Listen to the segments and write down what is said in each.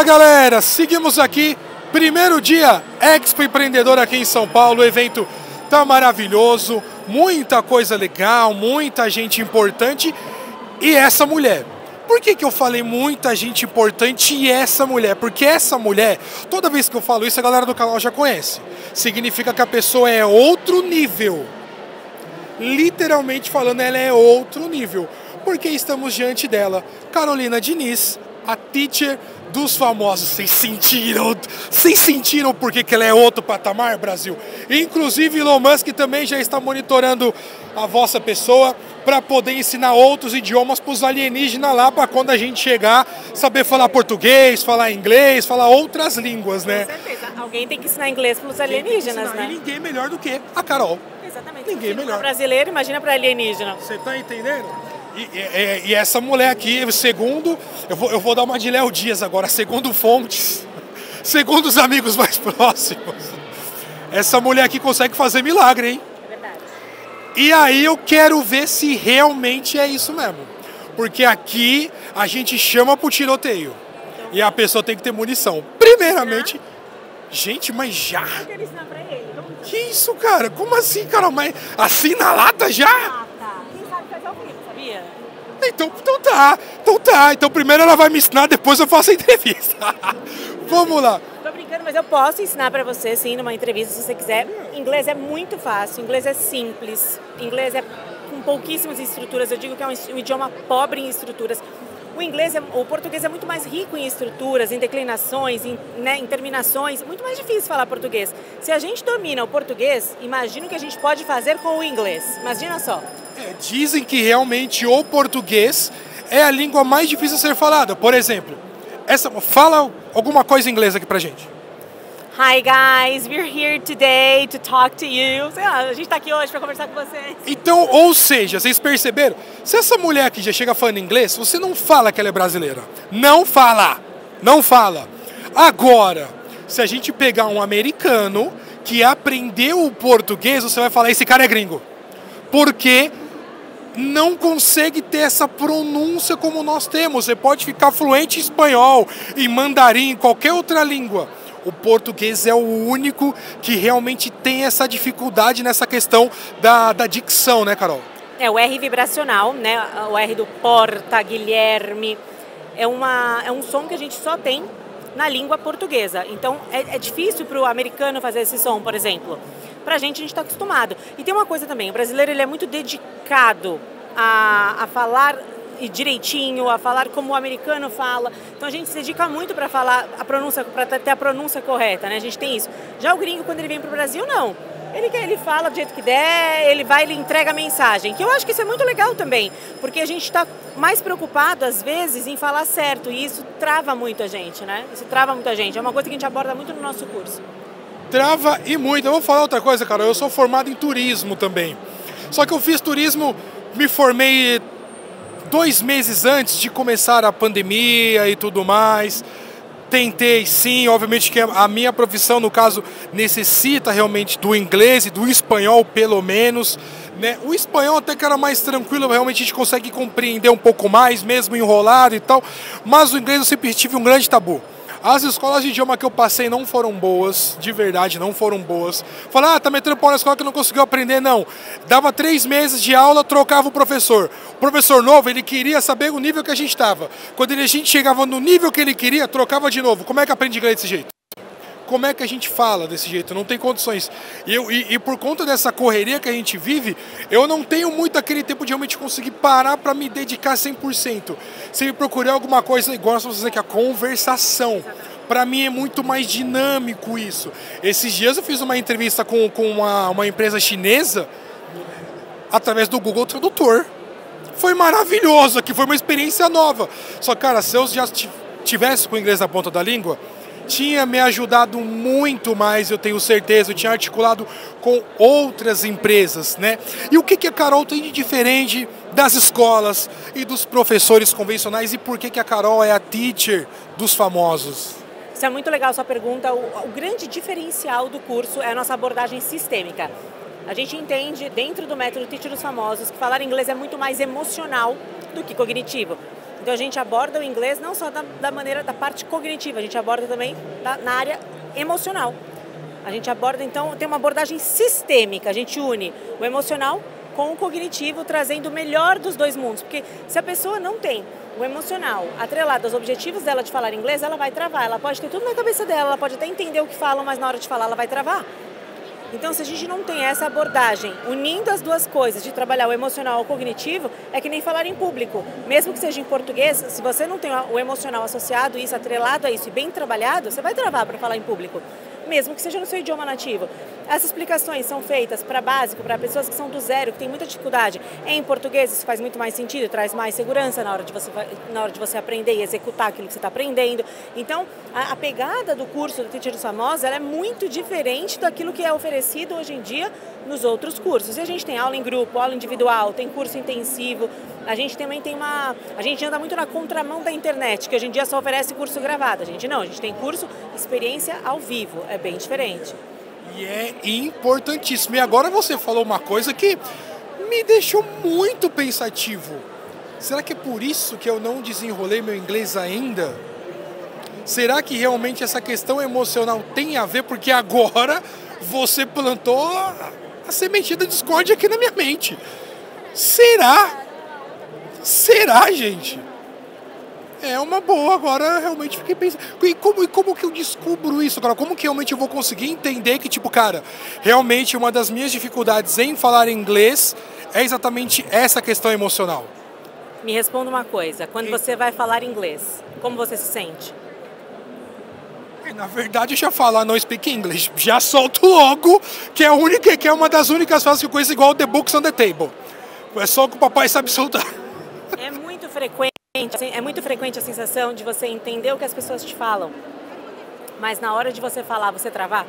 Fala galera, seguimos aqui, primeiro dia Expo Empreendedor aqui em São Paulo, o evento tá maravilhoso, muita coisa legal, muita gente importante e essa mulher. Por que eu falei muita gente importante e essa mulher? Porque essa mulher, toda vez que eu falo isso, a galera do canal já conhece. Significa que a pessoa é outro nível. Literalmente falando, ela é outro nível. Porque estamos diante dela, Carolina Diniz, a teacher dos famosos. Vocês sentiram por que ela é outro patamar, Brasil? Inclusive Elon Musk também já está monitorando a vossa pessoa para poder ensinar outros idiomas para os alienígenas lá, para quando a gente chegar, saber falar português, falar inglês, falar outras línguas, né? Com certeza. Alguém tem que ensinar inglês para os alienígenas, né? E ninguém melhor do que a Carol. Exatamente. Ninguém melhor. Para brasileiro, imagina para alienígena. Você tá entendendo? E essa mulher aqui, segundo, eu vou dar uma de Léo Dias agora, segundo fontes, segundo os amigos mais próximos, essa mulher aqui consegue fazer milagre, hein? É verdade. E aí eu quero ver se realmente é isso mesmo. Porque aqui a gente chama pro tiroteio. E a pessoa tem que ter munição. Primeiramente, gente, mas já? Eu quero ensinar pra ele. Que isso, cara? Como assim, cara? Mas assim na lata já? Quem sabe faz ao vivo, sabia? Então tá. Então primeiro ela vai me ensinar, depois eu faço a entrevista. Vamos lá. Tô brincando, mas eu posso ensinar pra você, sim, numa entrevista, se você quiser. Inglês é muito fácil, inglês é simples, inglês é com pouquíssimas estruturas. Eu digo que é um idioma pobre em estruturas. O português é muito mais rico em estruturas, em declinações, em terminações. Muito mais difícil falar português. Se a gente domina o português, imagina o que a gente pode fazer com o inglês. Imagina só. Dizem que realmente o português é a língua mais difícil a ser falada. Por exemplo, fala alguma coisa em inglês aqui pra gente. Hi guys, we're here today to talk to you. Sei lá, a gente tá aqui hoje para conversar com vocês. Então, ou seja, vocês perceberam? Se essa mulher aqui já chega falando inglês, você não fala que ela é brasileira. Não fala. Agora, se a gente pegar um americano que aprendeu o português, você vai falar, esse cara é gringo. Porque não consegue ter essa pronúncia como nós temos. Você pode ficar fluente em espanhol, em mandarim, em qualquer outra língua. O português é o único que realmente tem essa dificuldade nessa questão da dicção, né, Carol? É o R vibracional, né? O R do porta, Guilherme. É um som que a gente só tem na língua portuguesa. Então é difícil para o americano fazer esse som, por exemplo. Para a gente está acostumado. E tem uma coisa também, o brasileiro ele é muito dedicado a falar direitinho, a falar como o americano fala. Então a gente se dedica muito para falar a pronúncia, para ter a pronúncia correta, né? A gente tem isso. Já o gringo, quando ele vem para o Brasil, não. Ele fala do jeito que der, ele entrega a mensagem. Que eu acho que isso é muito legal também, porque a gente está mais preocupado, às vezes, em falar certo, e isso trava muito a gente, né? Isso trava muito a gente. É uma coisa que a gente aborda muito no nosso curso. Trava e muito. Eu vou falar outra coisa, Carol. Eu sou formado em turismo também. Só que eu fiz turismo, me formei 2 meses antes de começar a pandemia e tudo mais. Tentei sim, obviamente que a minha profissão, no caso, necessita realmente do inglês e do espanhol, pelo menos, né? O espanhol até que era mais tranquilo, realmente a gente consegue compreender um pouco mais, mesmo enrolado e tal. Mas o inglês eu sempre tive um grande tabu. As escolas de idioma que eu passei não foram boas, de verdade, não foram boas. Falar, tá metendo pau na escola que não conseguiu aprender, não. Dava 3 meses de aula, trocava o professor. O professor novo, ele queria saber o nível que a gente estava. Quando a gente chegava no nível que ele queria, trocava de novo. Como é que aprende inglês desse jeito? Como é que a gente fala desse jeito? Não tem condições. E por conta dessa correria que a gente vive, eu não tenho muito aquele tempo de realmente conseguir parar para me dedicar 100%. Sempre procurei alguma coisa igual nós vamos dizer que a conversação. Para mim é muito mais dinâmico isso. Esses dias eu fiz uma entrevista com uma empresa chinesa através do Google Tradutor. Foi maravilhoso aqui, foi uma experiência nova. Só, cara, se eu já tivesse com o inglês na ponta da língua, tinha me ajudado muito mais, eu tenho certeza. Eu tinha articulado com outras empresas, né? E o que a Carol tem de diferente das escolas e dos professores convencionais? E por que a Carol é a teacher dos famosos? Isso é muito legal a sua pergunta. O grande diferencial do curso é a nossa abordagem sistêmica. A gente entende, dentro do método Teacher dos Famosos, que falar inglês é muito mais emocional do que cognitivo. Então a gente aborda o inglês não só da maneira da parte cognitiva, a gente aborda também na área emocional. A gente aborda, então, tem uma abordagem sistêmica, a gente une o emocional com o cognitivo, trazendo o melhor dos dois mundos. Porque se a pessoa não tem o emocional atrelado aos objetivos dela de falar inglês, ela vai travar. Ela pode ter tudo na cabeça dela, ela pode até entender o que falam, mas na hora de falar ela vai travar. Então, se a gente não tem essa abordagem, unindo as duas coisas, de trabalhar o emocional ao cognitivo, é que nem falar em público. Mesmo que seja em português, se você não tem o emocional associado, isso atrelado a isso e bem trabalhado, você vai travar para falar em público, mesmo que seja no seu idioma nativo. Essas explicações são feitas para básico, para pessoas que são do zero, que têm muita dificuldade. Em português isso faz muito mais sentido, traz mais segurança na hora de você aprender e executar aquilo que você está aprendendo. Então, a pegada do curso do Teacher dos Famosos, ela é muito diferente daquilo que é oferecido hoje em dia nos outros cursos. E a gente tem aula em grupo, aula individual, tem curso intensivo. A gente também a gente anda muito na contramão da internet, que hoje em dia só oferece curso gravado. A gente tem curso experiência ao vivo, é bem diferente. E é importantíssimo. E agora você falou uma coisa que me deixou muito pensativo. Será que é por isso que eu não desenrolei meu inglês ainda? Será que realmente essa questão emocional tem a ver? Porque agora você plantou a sementinha da discórdia aqui na minha mente. Será? Será, gente? É uma boa, agora realmente fiquei pensando. E como que eu descubro isso agora? Como que realmente eu vou conseguir entender que, tipo, cara, realmente uma das minhas dificuldades em falar inglês é exatamente essa questão emocional? Me responda uma coisa, quando você vai falar inglês, como você se sente? Na verdade, eu já falar no speak English, já solto logo, que é uma das únicas frases que eu conheço igual The Books on the Table. É só o que o papai sabe soltar. É muito frequente a sensação de você entender o que as pessoas te falam, mas na hora de você falar, você travar?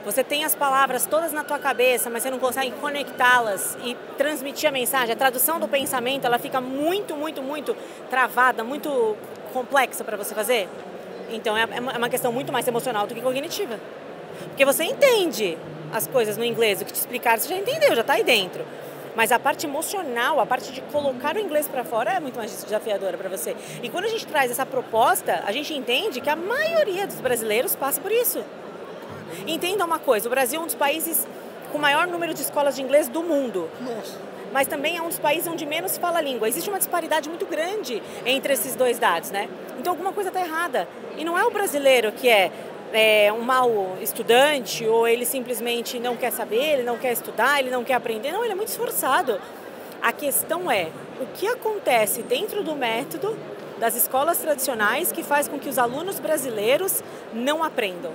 Você tem as palavras todas na tua cabeça, mas você não consegue conectá-las e transmitir a mensagem. A tradução do pensamento, ela fica muito travada, muito complexa para você fazer. Então é uma questão muito mais emocional do que cognitiva. Porque você entende as coisas no inglês, o que te explicar, você já entendeu, já está aí dentro. Mas a parte emocional, a parte de colocar o inglês para fora é muito mais desafiadora para você. E quando a gente traz essa proposta, a gente entende que a maioria dos brasileiros passa por isso. Entenda uma coisa, o Brasil é um dos países com o maior número de escolas de inglês do mundo. Nossa. Mas também é um dos países onde menos se fala a língua. Existe uma disparidade muito grande entre esses dois dados, né? Então alguma coisa está errada. E não é o brasileiro que é um mau estudante, ou ele simplesmente não quer saber, ele não quer estudar, ele não quer aprender. Não, ele é muito esforçado. A questão é o que acontece dentro do método das escolas tradicionais que faz com que os alunos brasileiros não aprendam,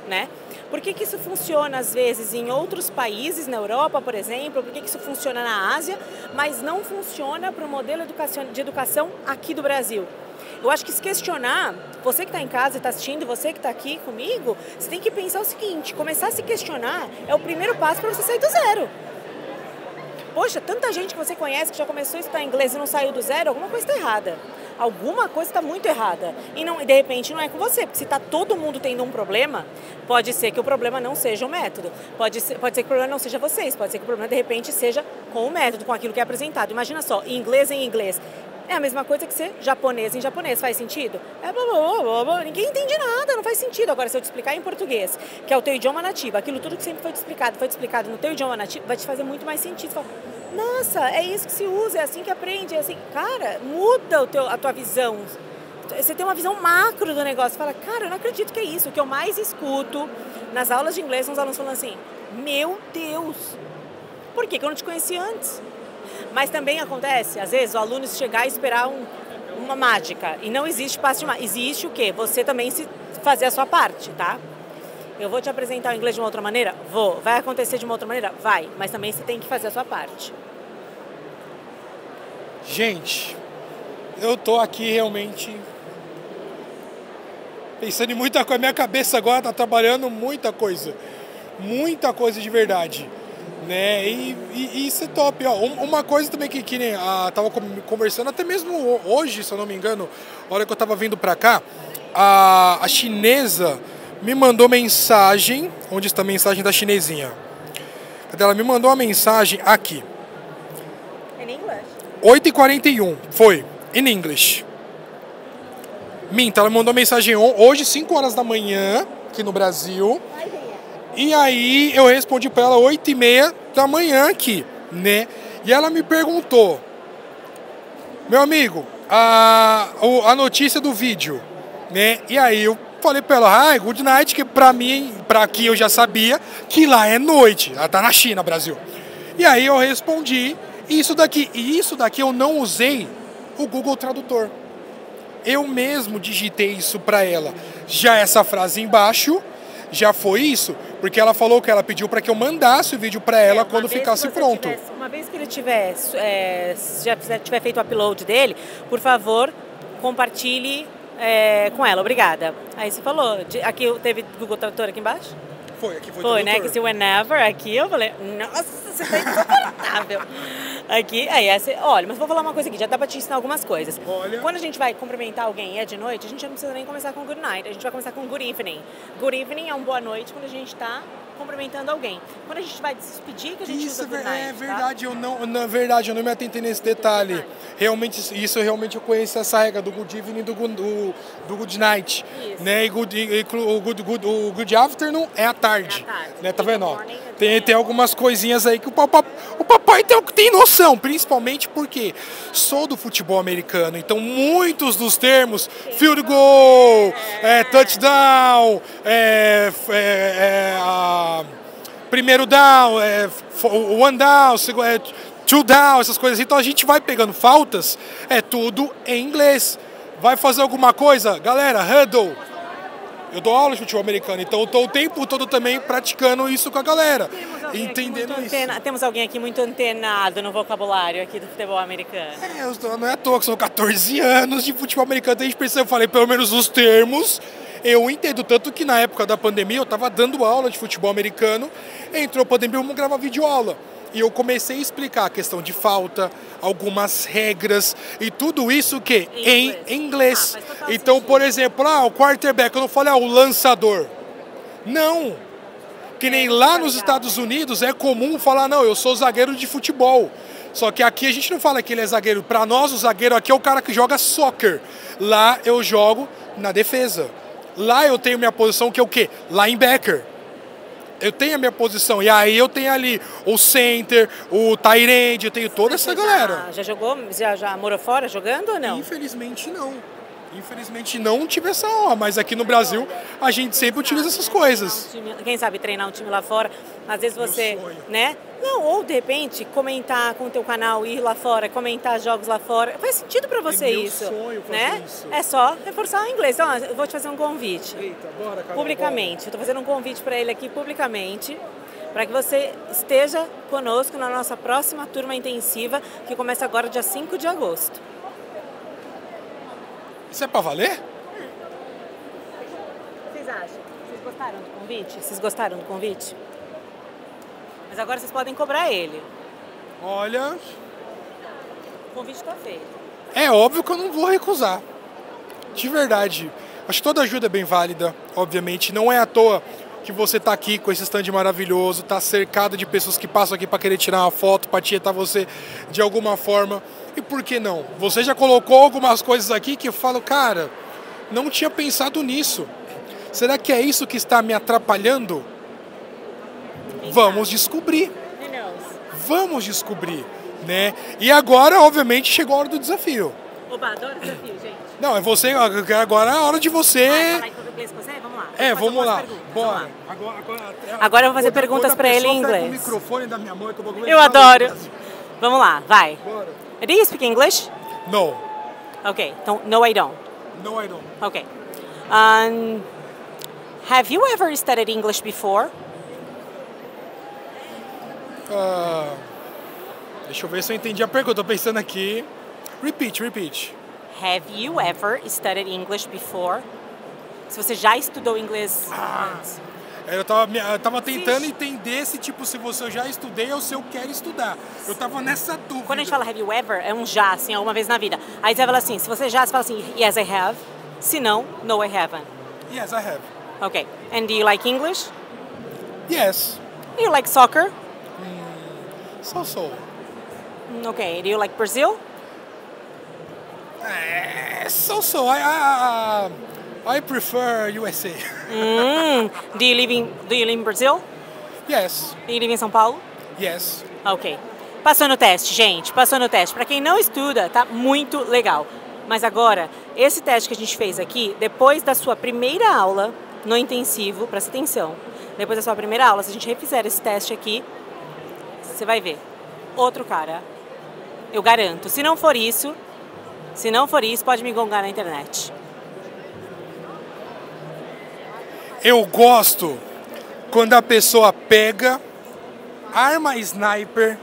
né? Por que isso funciona às vezes em outros países, na Europa, por exemplo? Por que isso funciona na Ásia, mas não funciona para o modelo de educação aqui do Brasil? Eu acho que se questionar, você que está em casa e está assistindo, você que está aqui comigo, você tem que pensar o seguinte, começar a se questionar é o primeiro passo para você sair do zero. Poxa, tanta gente que você conhece que já começou a estudar inglês e não saiu do zero, alguma coisa está errada. Alguma coisa está muito errada. E de repente não é com você, porque se está todo mundo tendo um problema, pode ser que o problema não seja o método. Pode ser que o problema não seja vocês, pode ser que o problema de repente seja com o método, com aquilo que é apresentado. Imagina só, inglês em inglês. É a mesma coisa que ser japonês em japonês, faz sentido? Ninguém entende nada, não faz sentido. Agora, se eu te explicar em português, que é o teu idioma nativo, aquilo tudo que sempre foi te explicado no teu idioma nativo, vai te fazer muito mais sentido. Você fala, nossa, é isso que se usa, é assim que aprende, é assim. Cara, muda a tua visão. Você tem uma visão macro do negócio. Você fala, cara, eu não acredito que é isso. O que eu mais escuto nas aulas de inglês são os alunos falando assim, meu Deus, por que eu não te conheci antes? Mas também acontece, às vezes, o aluno chegar e esperar uma mágica. E não existe passo de mágica. Existe o quê? Você também fazer a sua parte, tá? Eu vou te apresentar o inglês de uma outra maneira? Vou. Vai acontecer de uma outra maneira? Vai. Mas também você tem que fazer a sua parte. Gente, eu tô aqui realmente pensando em muita coisa. Minha cabeça agora tá trabalhando muita coisa de verdade. Né? E isso é top. Ó, uma coisa também que nem tava conversando, até mesmo hoje, se eu não me engano, a hora que eu tava vindo pra cá, a chinesa me mandou mensagem. Onde está a mensagem da chinesinha? Ela me mandou uma mensagem aqui. Em inglês. 8h41, foi, in English. Minta, ela mandou mensagem hoje, 5 horas da manhã, aqui no Brasil. E aí eu respondi pra ela 8h30 da manhã aqui, né? E ela me perguntou, meu amigo, a notícia do vídeo, né? E aí eu falei pra ela, good night, que pra mim, pra aqui eu já sabia que lá é noite. Ela tá na China, Brasil. E aí eu respondi isso daqui. E isso daqui eu não usei o Google Tradutor. Eu mesmo digitei isso pra ela. Já essa frase embaixo, já foi isso. Porque ela falou que ela pediu para que eu mandasse o vídeo para ela quando ficasse pronto. Uma vez que ele já tiver feito o upload dele, por favor, compartilhe com ela. Obrigada. Aí você falou, aqui teve Google Tradutor aqui embaixo? Foi, aqui foi Foi, né? Que se whenever, aqui eu falei, nossa, você tá insuportável. Aqui, olha, mas vou falar uma coisa aqui, já dá pra te ensinar algumas coisas. Olha. Quando a gente vai cumprimentar alguém e é de noite, a gente não precisa nem começar com good night, a gente vai começar com good evening. Good evening é uma boa noite quando a gente tá cumprimentando alguém. Quando a gente vai se despedir, que a gente usa good night, é verdade, tá? Na verdade, eu não me atentei nesse detalhe. Realmente, eu conheço essa regra do good evening e do good night. Isso. Né? O good afternoon é à tarde. Né? Tá vendo? Tem algumas coisinhas aí que o papai tem noção, principalmente porque sou do futebol americano, então muitos dos termos, field goal, touchdown, primeiro down, one down, two down, essas coisas. Então a gente vai pegando faltas, tudo em inglês. Vai fazer alguma coisa? Galera, huddle. Eu dou aula de futebol americano, então eu estou o tempo todo também praticando isso com a galera. Entendendo isso. Temos alguém aqui muito antenado no vocabulário aqui do futebol americano. Não é à toa que são 14 anos de futebol americano, a gente precisa, eu falei pelo menos os termos. Eu entendo, tanto que na época da pandemia eu estava dando aula de futebol americano, entrou a pandemia, vamos gravar videoaula. E eu comecei a explicar a questão de falta, algumas regras e tudo isso que em inglês. Então, por exemplo, o quarterback, eu não falei o lançador. Não. Que nem lá nos Estados Unidos é comum falar, não, eu sou zagueiro de futebol. Só que aqui a gente não fala que ele é zagueiro. Para nós, o zagueiro aqui é o cara que joga soccer. Lá eu jogo na defesa. Lá eu tenho minha posição que é o quê? Linebacker. Eu tenho a minha posição, e aí eu tenho ali o center, o tight end, eu tenho toda essa galera. Já jogou, já morou fora jogando ou não? Infelizmente não. Infelizmente não tive essa honra, mas aqui no Brasil a gente sempre utiliza essas coisas. Quem sabe treinar um time lá fora, às vezes você, né? Não, ou de repente comentar com o teu canal, ir lá fora, comentar jogos lá fora. Faz sentido pra você isso, sonho fazer né? Isso. É só reforçar o inglês. Então, eu vou te fazer um convite. Eita, bora, cara, publicamente. Bora. Eu tô fazendo um convite pra ele aqui publicamente, para que você esteja conosco na nossa próxima turma intensiva, que começa agora dia 5 de agosto. Isso é pra valer? O que vocês acham? Vocês gostaram do convite? Vocês gostaram do convite? Mas agora vocês podem cobrar ele. Olha... O convite está feito. É óbvio que eu não vou recusar. De verdade. Acho que toda ajuda é bem válida, obviamente. Não é à toa que você está aqui com esse stand maravilhoso, está cercado de pessoas que passam aqui para querer tirar uma foto, para tietar você de alguma forma. E por que não? Você já colocou algumas coisas aqui que eu falo, cara, não tinha pensado nisso. Será que é isso que está me atrapalhando? Vamos descobrir. Vamos descobrir, né? E agora, obviamente, chegou a hora do desafio. Oba, adoro desafio, gente. Não, é você, agora é a hora de você... Falar em inglês com você? Vamos lá. Vamos lá. Bora. Agora eu vou fazer perguntas para ele em inglês. O microfone da minha mão, eu adoro. Vamos lá, vai. Bora. Do you speak English? No. Okay, no I don't. No, I don't. Okay. Have you ever studied English before? Deixa eu ver se eu entendi a pergunta. Tô pensando aqui. Repeat. Have you ever studied English before? Se você já estudou inglês antes. Eu tava tentando entender se eu já estudei ou se eu quero estudar. Eu tava nessa dúvida. Quando a gente fala have you ever, é um já, assim, alguma vez na vida. Aí você fala assim, se você já, você fala assim, yes, I have. Se não, no, I haven't. Yes, I have. Okay. And do you like English? Yes. Do you like soccer? So. Okay. Do you like Brazil? So. I prefer USA. Do you live in Brazil? Yes. Do you live em São Paulo? Yes. Ok. Passou no teste, gente. Passou no teste. Para quem não estuda, tá muito legal. Mas agora, esse teste que a gente fez aqui, depois da sua primeira aula no intensivo, presta atenção. Depois da sua primeira aula, se a gente refizer esse teste aqui, você vai ver. Outro cara. Eu garanto. Se não for isso, pode me gongar na internet. Eu gosto quando a pessoa pega, arma a sniper,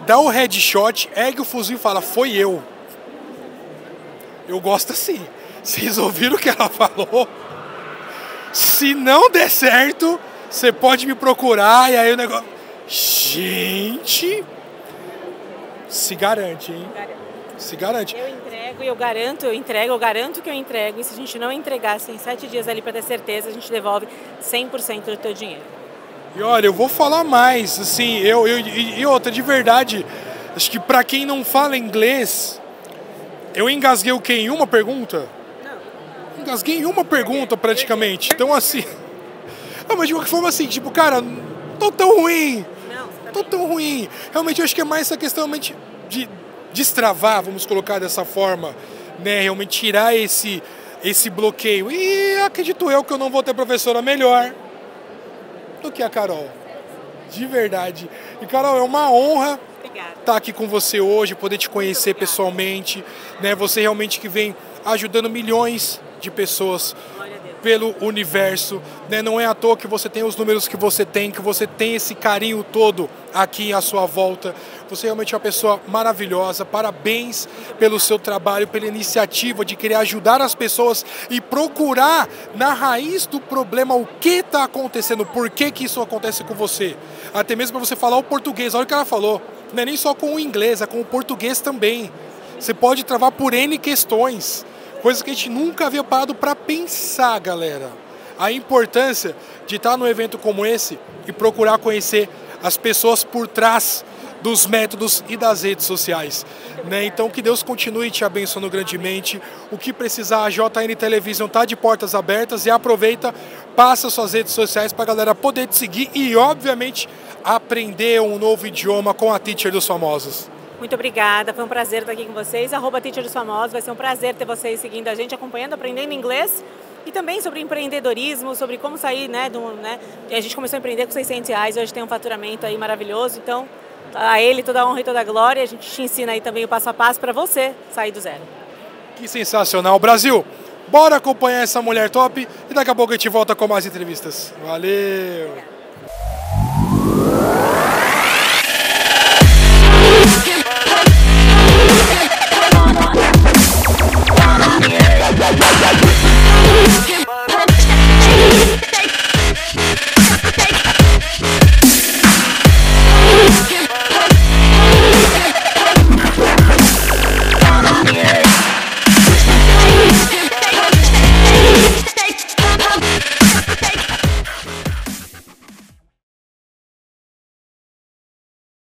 dá o headshot, ergue o fuzil e fala, foi eu. Eu gosto assim. Vocês ouviram o que ela falou? Se não der certo, você pode me procurar e aí o negócio... Gente... Se garante, hein? Se garante. Eu entrego e eu garanto que eu entrego. E se a gente não entregar, tem 7 dias ali para ter certeza, a gente devolve 100% do teu dinheiro. E olha, eu vou falar mais, assim, e outra, de verdade, acho que pra quem não fala inglês, eu engasguei o quê? Em uma pergunta? Não. Engasguei em uma pergunta, praticamente. Então, assim... Não, mas de qualquer forma, assim, tipo, cara, não tô tão ruim. Tô tão ruim. Realmente, eu acho que é mais essa questão realmente de destravar, vamos colocar dessa forma, né? Realmente tirar esse bloqueio. E acredito eu que eu não vou ter professora melhor do que a Carol. De verdade. E, Carol, é uma honra estar aqui com você hoje, poder te conhecer pessoalmente, né? Você realmente que vem ajudando milhões de pessoas pelo universo, né? Não é à toa que você tem os números que você tem esse carinho todo aqui à sua volta. Você realmente é uma pessoa maravilhosa. Parabéns pelo seu trabalho, pela iniciativa de querer ajudar as pessoas e procurar na raiz do problema o que está acontecendo, por que isso acontece com você. Até mesmo para você falar o português. Olha o que ela falou. Não é nem só com o inglês, é com o português também. Você pode travar por N questões. Coisas que a gente nunca havia parado para pensar, galera. A importância de estar num evento como esse e procurar conhecer as pessoas por trás dos métodos e das redes sociais, né? Então que Deus continue te abençoando grandemente. O que precisar, a JN Television tá de portas abertas e aproveita, passa suas redes sociais para a galera poder te seguir e, obviamente, aprender um novo idioma com a Teacher dos Famosos. Muito obrigada, foi um prazer estar aqui com vocês. @Teacher dos Famosos, vai ser um prazer ter vocês seguindo a gente, acompanhando, aprendendo inglês. E também sobre empreendedorismo, sobre como sair, né, a gente começou a empreender com R$600, hoje tem um faturamento aí maravilhoso. Então, a ele toda a honra e toda a glória. A gente te ensina aí também o passo a passo para você sair do zero. Que sensacional, Brasil! Bora acompanhar essa mulher top e daqui a pouco a gente volta com mais entrevistas. Valeu!